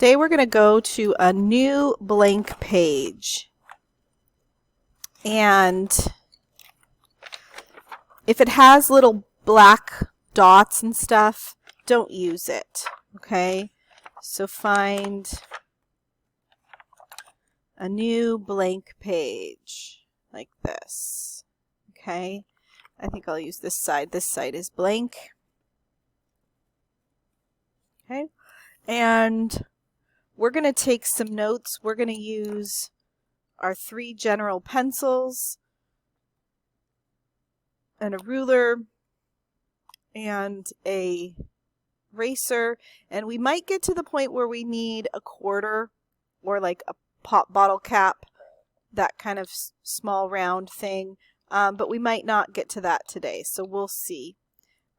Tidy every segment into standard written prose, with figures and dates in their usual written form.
Today we're going to go to a new blank page. And if it has little black dots and stuff, don't use it. Okay? So find a new blank page like this. Okay? I think I'll use this side. This side is blank. Okay? And we're going to take some notes. We're going to use our 3 general pencils and a ruler and a eraser, and we might get to the point where we need a quarter or like a pop bottle cap, that kind of small round thing, but we might not get to that today, so we'll see.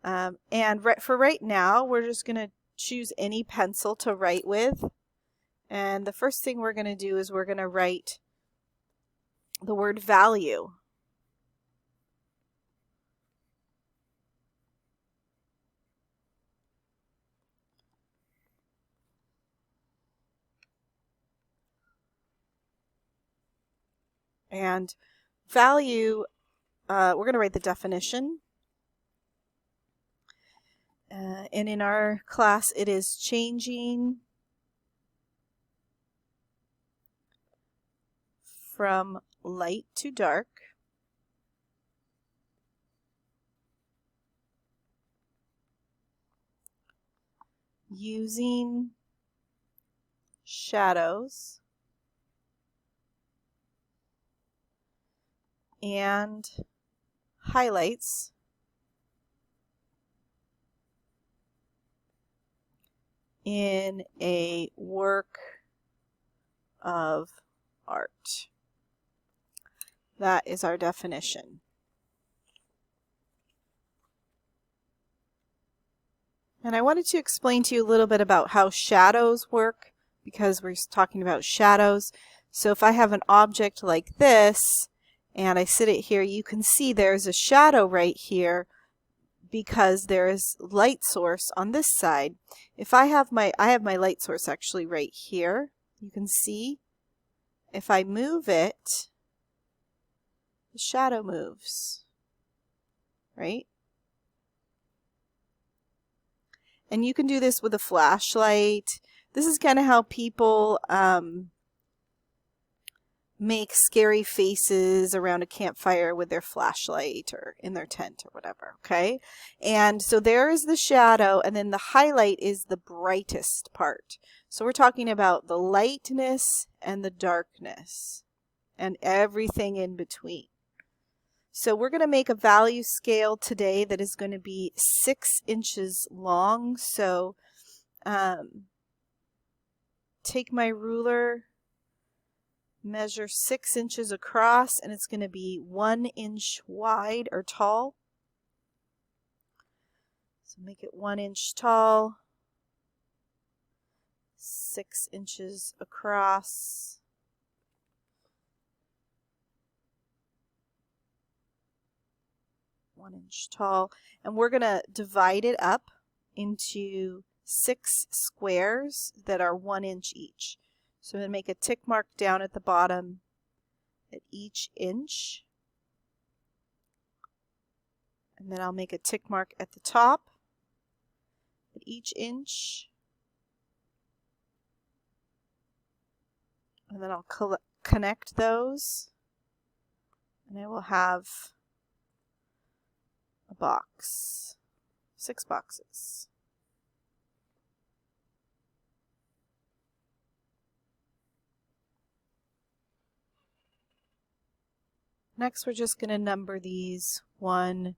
And for right now, we're just going to choose any pencil to write with. And the first thing we're going to do is we're going to write the word value. And value, we're going to write the definition. And in our class, it is changing from light to dark using shadows and highlights in a work of art. That is our definition. And I wanted to explain to you a little bit about how shadows work, because we're talking about shadows. So if I have an object like this and I sit it here, you can see there's a shadow right here because there is light source on this side. If I have my light source actually right here, you can see if I move it, the shadow moves, right? And you can do this with a flashlight. This is kind of how people make scary faces around a campfire with their flashlight or in their tent or whatever, okay? And so there is the shadow, and then the highlight is the brightest part. So we're talking about the lightness and the darkness and everything in between. So we're going to make a value scale today that is going to be 6 inches long. So take my ruler, measure 6 inches across, and it's going to be 1 inch wide or tall. So make it 1 inch tall, 6 inches across. One inch tall, and we're going to divide it up into 6 squares that are 1 inch each. So I'm going to make a tick mark down at the bottom at each inch, and then I'll make a tick mark at the top at each inch, and then I'll connect those, and I will have a box, 6 boxes. Next, we're just going to number these 1,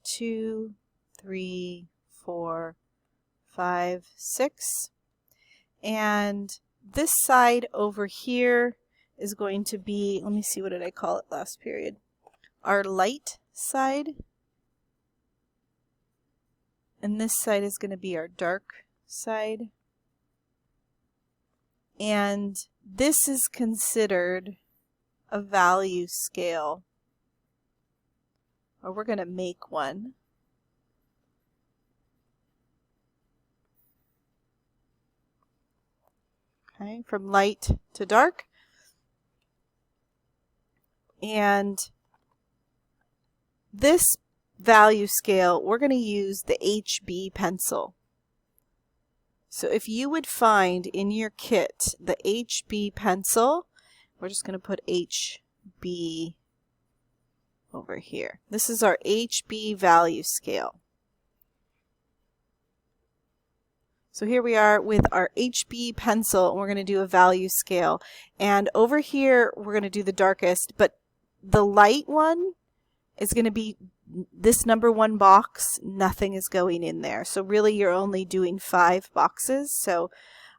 2, 3, 4, 5, 6. And this side over here is going to be, let me see, what did I call it last period? Our light side. And this side is going to be our dark side. And this is considered a value scale, or we're going to make one. Okay, from light to dark. And this value scale, we're going to use the HB pencil. So if you would find in your kit the HB pencil, we're just going to put HB over here. This is our HB value scale. So here we are with our HB pencil, and we're going to do a value scale. And over here, we're going to do the darkest, but the light one is going to be this number 1 box. Nothing is going in there. So really, you're only doing 5 boxes. So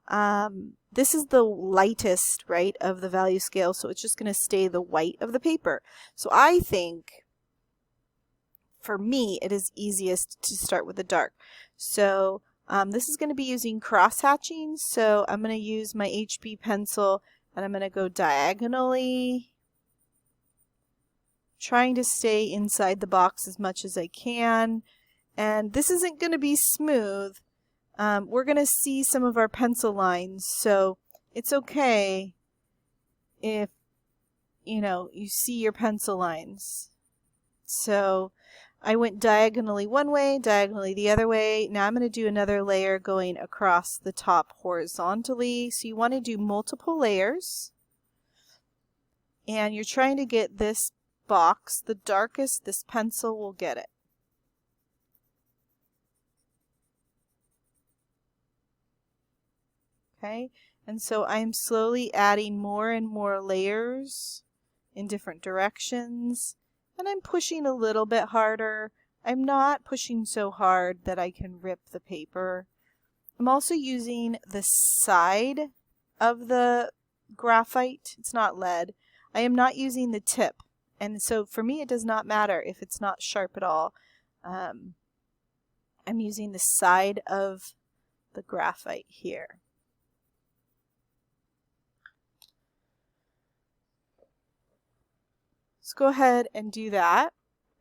this is the lightest, right, of the value scale. So it's just going to stay the white of the paper. So I think, for me, it is easiest to start with the dark. So this is going to be using cross hatching. So I'm going to use my HB pencil, and I'm going to go diagonally, trying to stay inside the box as much as I can. And this isn't going to be smooth. We're going to see some of our pencil lines, so it's okay if, you see your pencil lines. So I went diagonally one way, diagonally the other way. Now I'm going to do another layer going across the top horizontally. So you want to do multiple layers. And you're trying to get this box, the darkest this pencil will get it. Okay, and so I'm slowly adding more and more layers in different directions, and I'm pushing a little bit harder. I'm not pushing so hard that I can rip the paper. I'm also using the side of the graphite. It's not lead. I am not using the tip, and so for me it does not matter if it's not sharp at all. I'm using the side of the graphite here. Let's go ahead and do that.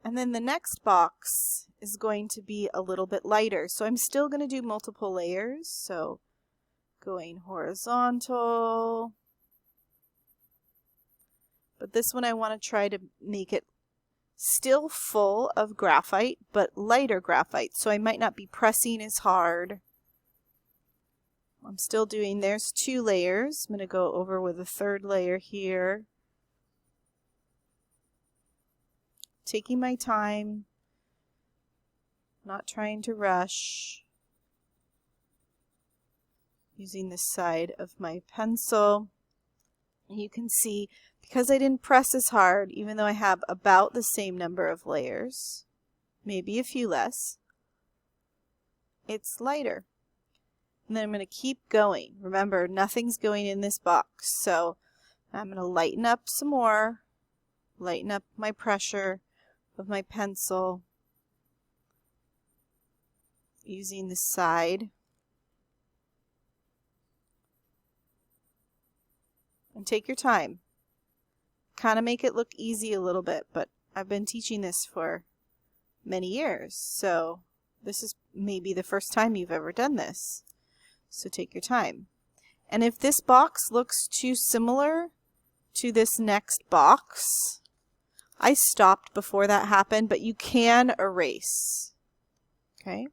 And then the next box is going to be a little bit lighter. So I'm still going to do multiple layers. So going horizontal. But this one I want to try to make it still full of graphite, but lighter graphite. So I might not be pressing as hard. I'm still doing, there's 2 layers. I'm going to go over with a 3rd layer here. Taking my time, not trying to rush, using the side of my pencil. You can see, because I didn't press as hard, even though I have about the same number of layers, maybe a few less, it's lighter. And then I'm going to keep going. Remember, nothing's going in this box, so I'm going to lighten up some more, lighten up my pressure of my pencil using the side, and take your time. Kind of make it look easy a little bit, but I've been teaching this for many years, so this is maybe the first time you've ever done this, so take your time. And if this box looks too similar to this next box, I stopped before that happened, but you can erase. Okay?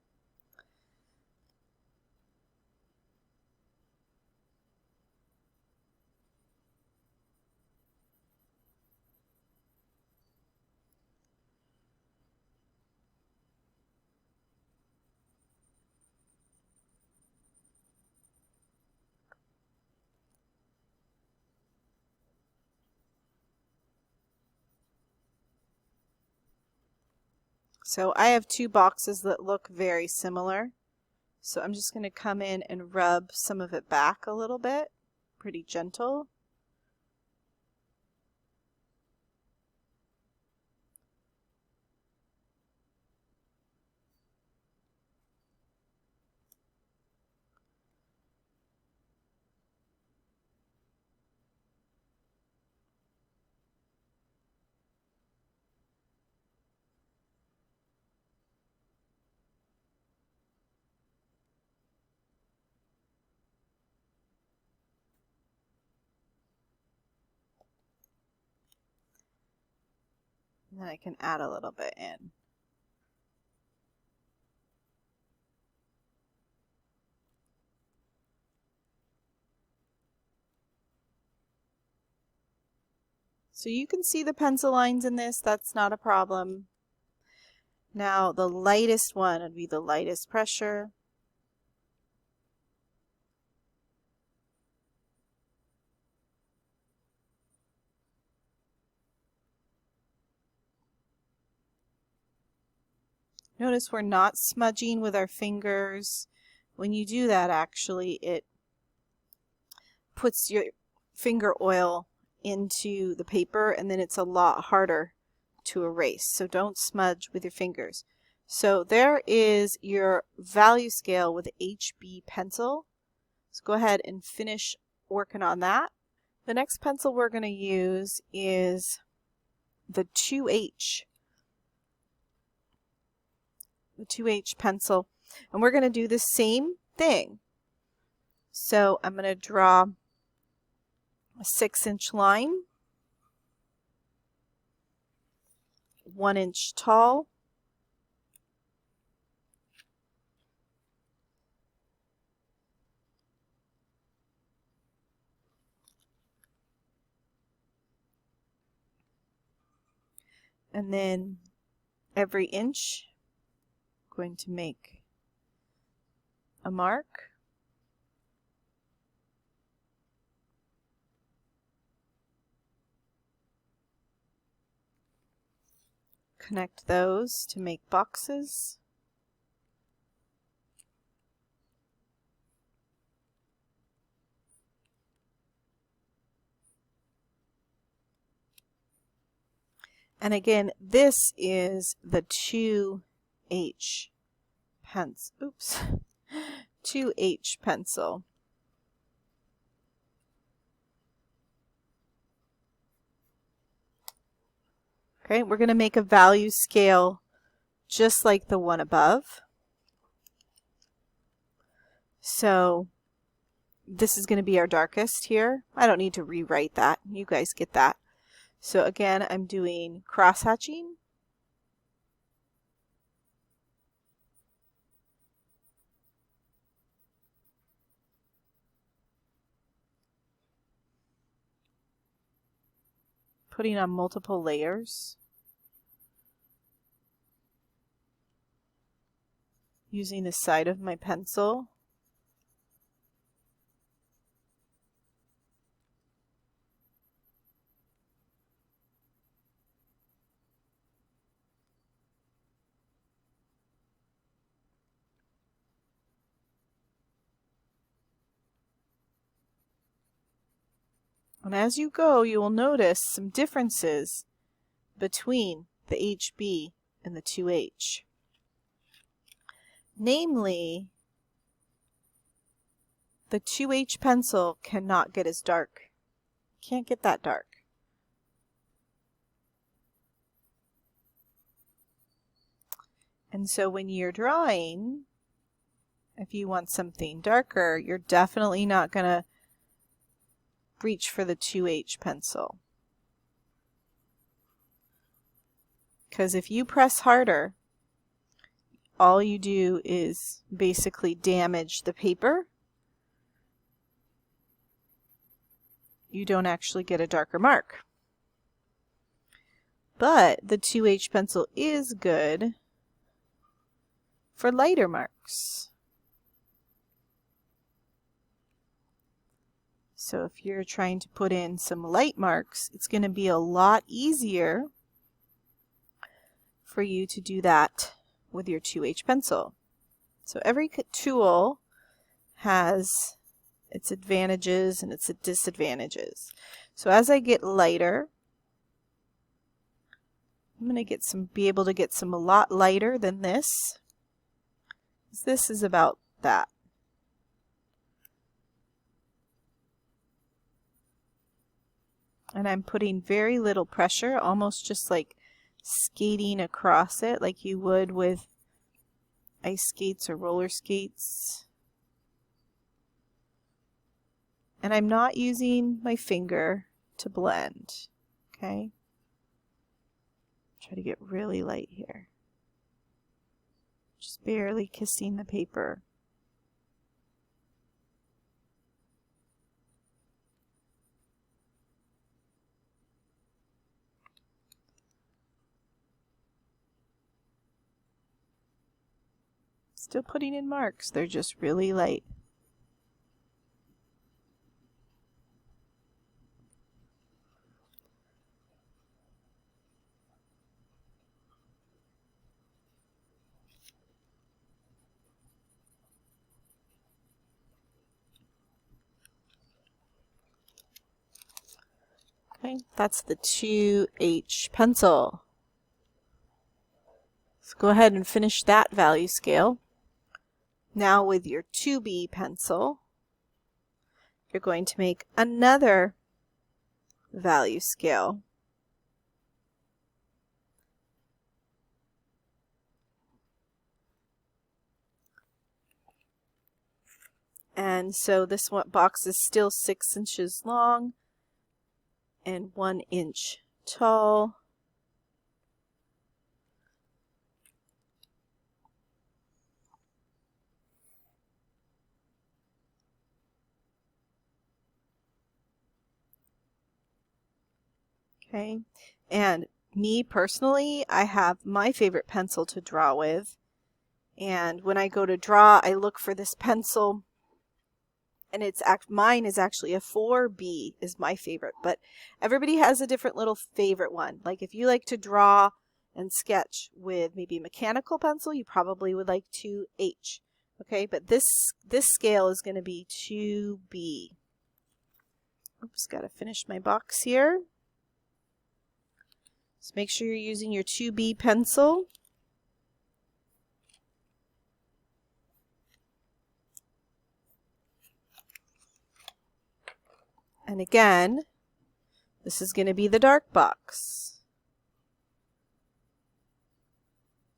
So I have 2 boxes that look very similar. So I'm just going to come in and rub some of it back a little bit, pretty gentle. And then I can add a little bit in. So you can see the pencil lines in this, that's not a problem. Now the lightest one would be the lightest pressure. Notice we're not smudging with our fingers. When you do that, actually, it puts your finger oil into the paper and then it's a lot harder to erase. So don't smudge with your fingers. So there is your value scale with HB pencil. Let's go ahead and finish working on that. The next pencil we're going to use is the 2H. The 2H pencil, and we're going to do the same thing. So I'm going to draw a 6-inch line, 1 inch tall, and then every inch I'm going to make a mark. Connect those to make boxes. And again, this is the 2H pencil. Oops. 2H pencil. Okay, we're going to make a value scale just like the one above. So this is going to be our darkest here. I don't need to rewrite that. You guys get that. So again, I'm doing cross hatching. Putting on multiple layers. Using the side of my pencil. And as you go, you will notice some differences between the HB and the 2H. Namely, the 2H pencil cannot get as dark. Can't get that dark. And so when you're drawing, if you want something darker, you're definitely not going to reach for the 2H pencil. Because if you press harder, all you do is basically damage the paper. You don't actually get a darker mark. But the 2H pencil is good for lighter marks. So if you're trying to put in some light marks, it's going to be a lot easier for you to do that with your 2H pencil. So every tool has its advantages and its disadvantages. So as I get lighter, I'm going to be able to get some a lot lighter than this. This is about that. And I'm putting very little pressure, almost just like skating across it like you would with ice skates or roller skates. And I'm not using my finger to blend, okay? Try to get really light here. Just barely kissing the paper. Still putting in marks. They're just really light. Okay, that's the 2H pencil. So go ahead and finish that value scale. Now with your 2B pencil, you're going to make another value scale. And so this one box is still 6 inches long and 1 inch tall. Okay, and me personally, I have my favorite pencil to draw with. And when I go to draw, I look for this pencil. And mine is actually a 4B is my favorite, but everybody has a different little favorite one. Like if you like to draw and sketch with maybe a mechanical pencil, you probably would like 2H. Okay, but this scale is going to be 2B. Oops, got to finish my box here. So make sure you're using your 2B pencil. And again, this is going to be the dark box.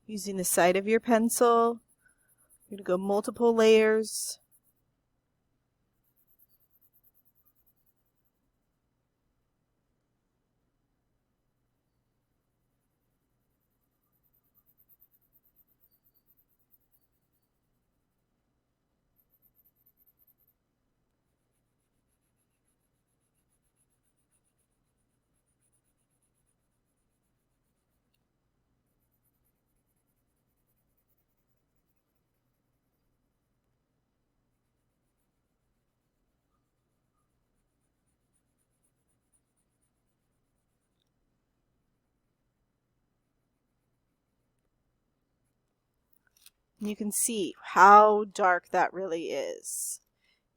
Using the side of your pencil, you're going to go multiple layers. You can see how dark that really is.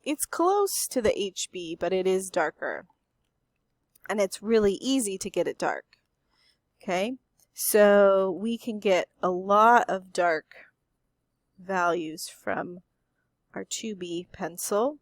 It's close to the HB, but it is darker. And it's really easy to get it dark. Okay, so we can get a lot of dark values from our 2B pencil.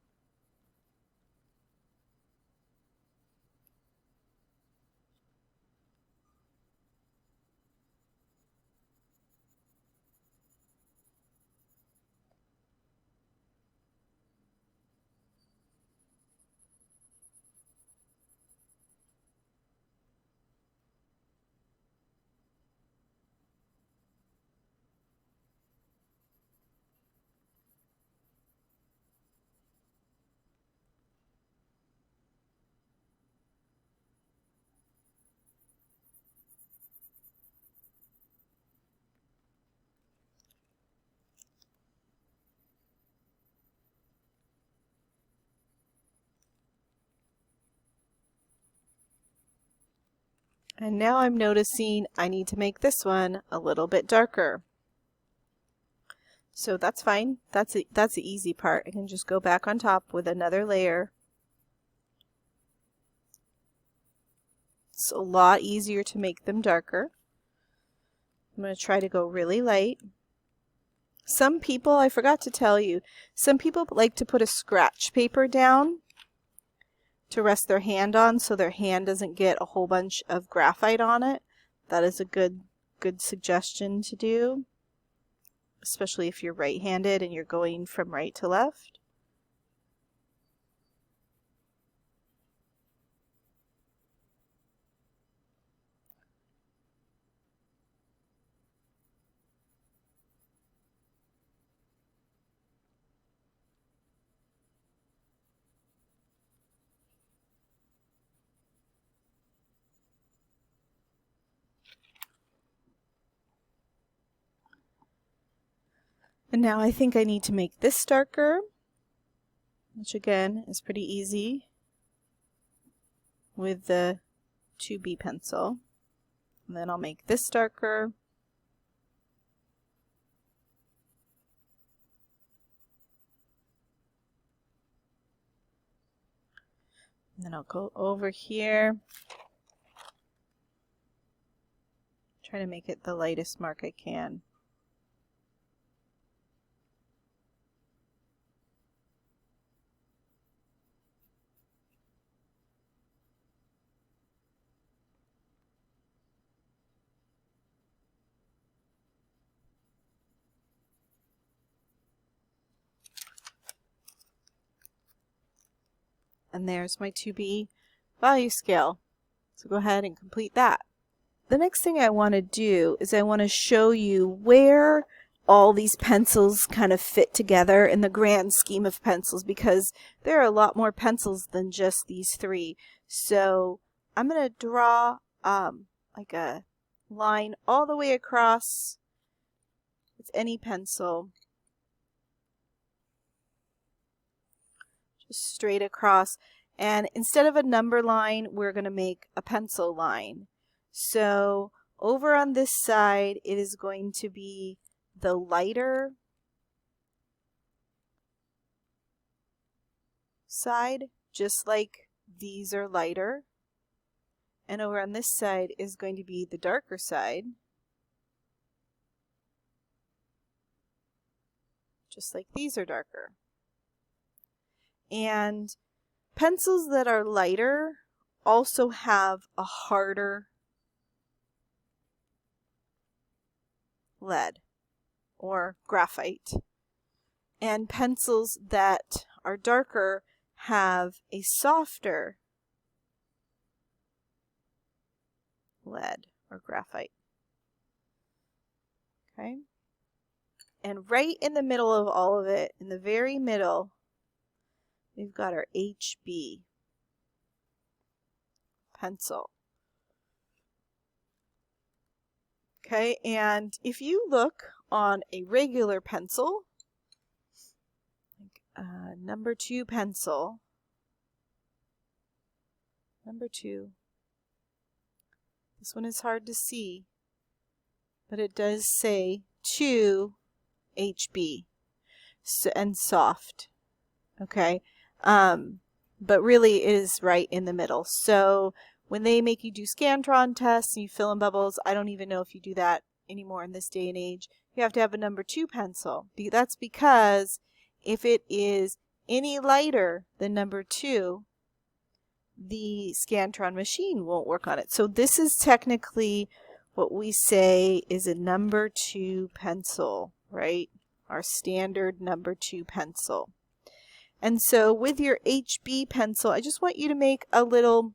And now I'm noticing I need to make this one a little bit darker. So that's fine. That's the easy part. I can just go back on top with another layer. It's a lot easier to make them darker. I'm going to try to go really light. Some people, I forgot to tell you, some people like to put a scratch paper down to rest their hand on so their hand doesn't get a whole bunch of graphite on it. That is a good suggestion to do, especially if you're right-handed and you're going from right to left. And now I think I need to make this darker, which again is pretty easy with the 2B pencil. And then I'll make this darker. And then I'll go over here. Try to make it the lightest mark I can. And there's my 2B value scale. So go ahead and complete that. The next thing I want to do is I want to show you where all these pencils kind of fit together in the grand scheme of pencils, because there are a lot more pencils than just these three. So I'm going to draw like a line all the way across with any pencil. Just straight across. And instead of a number line, we're going to make a pencil line. So over on this side, it is going to be the lighter side, just like these are lighter. And over on this side is going to be the darker side, just like these are darker. And pencils that are lighter also have a harder lead or graphite. And pencils that are darker have a softer lead or graphite. Okay? And right in the middle of all of it, in the very middle, we've got our HB pencil. Okay, and if you look on a regular pencil, like number 2 pencil, number 2, this one is hard to see, but it does say 2 HB and soft. Okay, but really it is right in the middle. So when they make you do Scantron tests and you fill in bubbles, I don't even know if you do that anymore in this day and age. You have to have a number 2 pencil. That's because if it is any lighter than number 2, the Scantron machine won't work on it. So this is technically what we say is a number 2 pencil, right? Our standard number 2 pencil. And so with your HB pencil, I just want you to make a little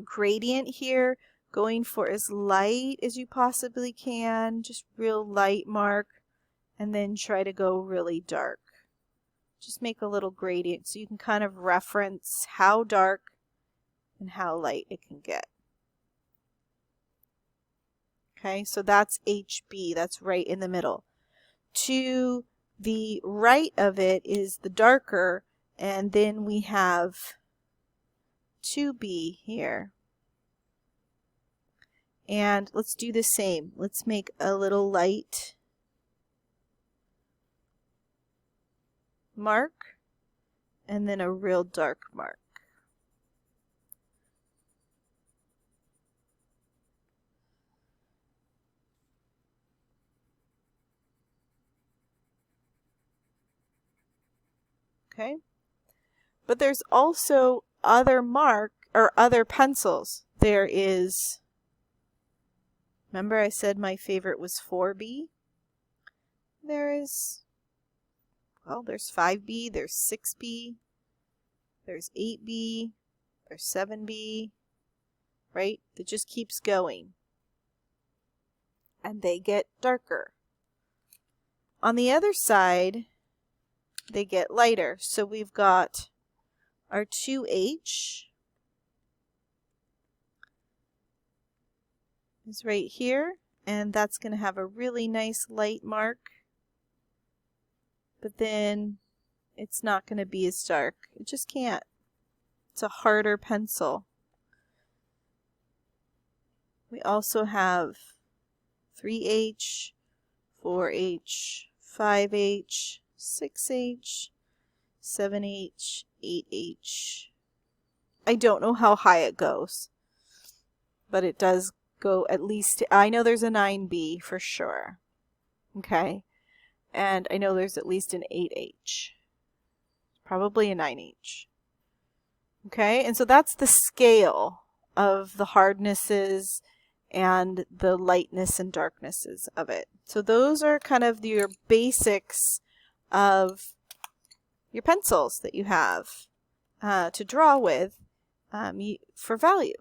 gradient here, going for as light as you possibly can, just real light mark, and then try to go really dark. Just make a little gradient so you can kind of reference how dark and how light it can get. Okay, so that's HB, that's right in the middle. To the right of it is the darker, and then we have 2B here. And let's do the same. Let's make a little light mark and then a real dark mark. Okay? But there's also other other pencils. There is, remember I said my favorite was 4B? There's 5B, there's 6B, there's 8B, there's 7B, right? It just keeps going. And they get darker. On the other side, they get lighter. So we've got our 2H is right here, and that's going to have a really nice light mark. but then it's not going to be as dark. It just can't. It's a harder pencil. We also have 3H, 4H, 5H, 6H, 7H, 8H. I don't know how high it goes, but it does go at least, I know there's a 9B for sure. Okay. And I know there's at least an 8H. Probably a 9H. Okay. And so that's the scale of the hardnesses and the lightness and darknesses of it. So those are kind of your basics of your pencils that you have to draw with for value.